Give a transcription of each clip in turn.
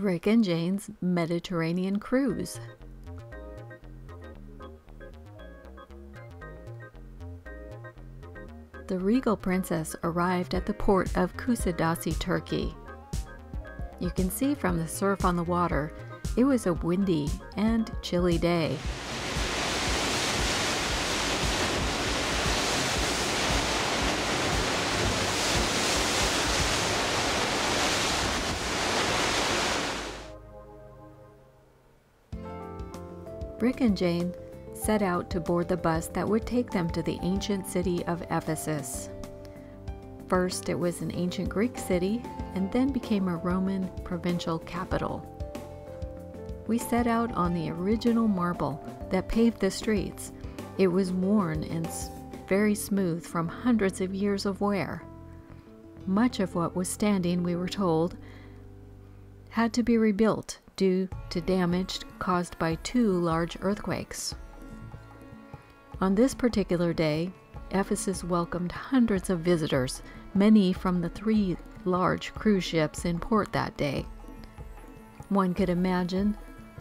Rick and Jane's Mediterranean cruise. The Regal Princess arrived at the port of Kusadasi, Turkey. You can see from the surf on the water, it was a windy and chilly day. Rick and Jane set out to board the bus that would take them to the ancient city of Ephesus. First, it was an ancient Greek city and then became a Roman provincial capital. We set out on the original marble that paved the streets. It was worn and very smooth from hundreds of years of wear. Much of what was standing, we were told, had to be rebuilt due to damage caused by 2 large earthquakes. On this particular day, Ephesus welcomed hundreds of visitors, many from the 3 large cruise ships in port that day. One could imagine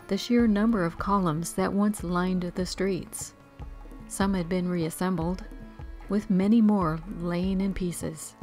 the sheer number of columns that once lined the streets. Some had been reassembled, with many more laying in pieces.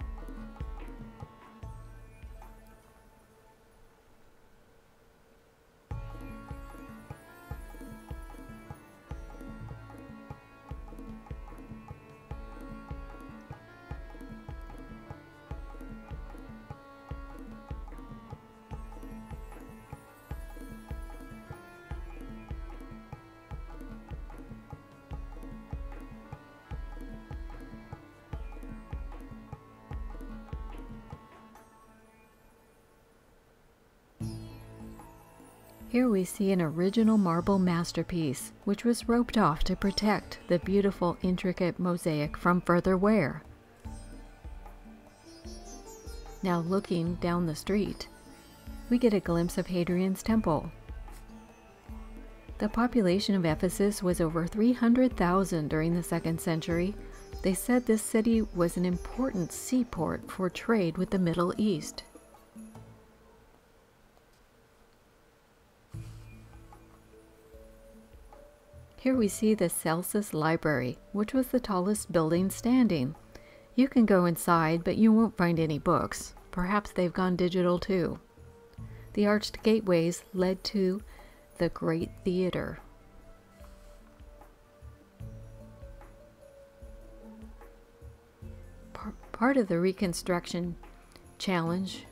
Here we see an original marble masterpiece, which was roped off to protect the beautiful intricate mosaic from further wear. Now looking down the street, we get a glimpse of Hadrian's temple. The population of Ephesus was over 300,000 during the 2nd century. They said this city was an important seaport for trade with the Middle East. Here we see the Celsus Library, which was the tallest building standing. You can go inside, but you won't find any books. Perhaps they've gone digital too. The arched gateways led to the Great Theater. Part of the reconstruction challenge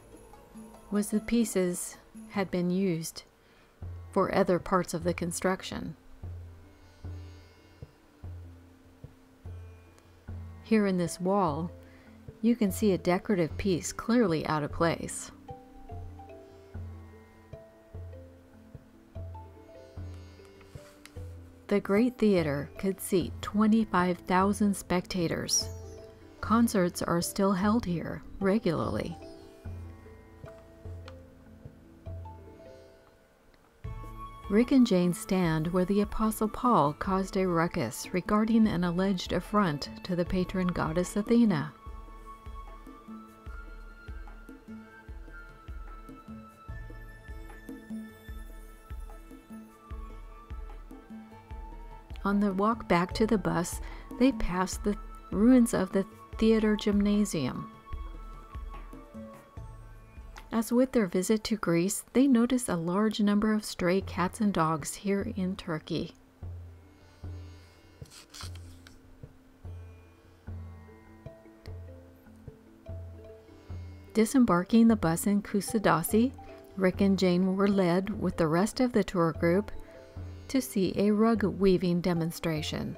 was the pieces had been used for other parts of the construction. Here in this wall, you can see a decorative piece clearly out of place. The Great Theater could seat 25,000 spectators. Concerts are still held here regularly. Rick and Jane stand where the Apostle Paul caused a ruckus regarding an alleged affront to the patron goddess Athena. On the walk back to the bus, they pass the ruins of the theater gymnasium. As with their visit to Greece, they notice a large number of stray cats and dogs here in Turkey. Disembarking the bus in Kusadasi, Rick and Jane were led with the rest of the tour group to see a rug weaving demonstration.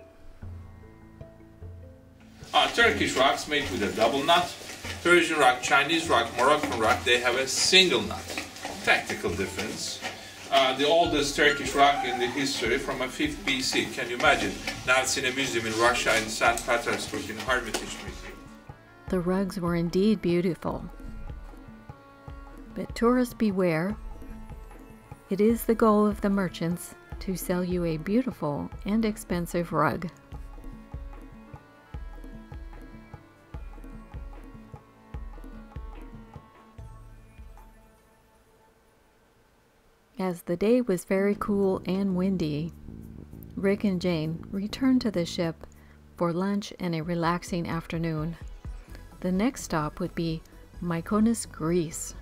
Turkish rugs made with a double knot. Persian rug, Chinese rug, Moroccan rug, they have a single knot. Tactical difference. The oldest Turkish rug in the history from a 5th BC. Can you imagine? Now it's in a museum in Russia, in St. Petersburg, in Hermitage Museum. The rugs were indeed beautiful. But tourists beware. It is the goal of the merchants to sell you a beautiful and expensive rug. As the day was very cool and windy, Rick and Jane returned to the ship for lunch and a relaxing afternoon. The next stop would be Mykonos, Greece.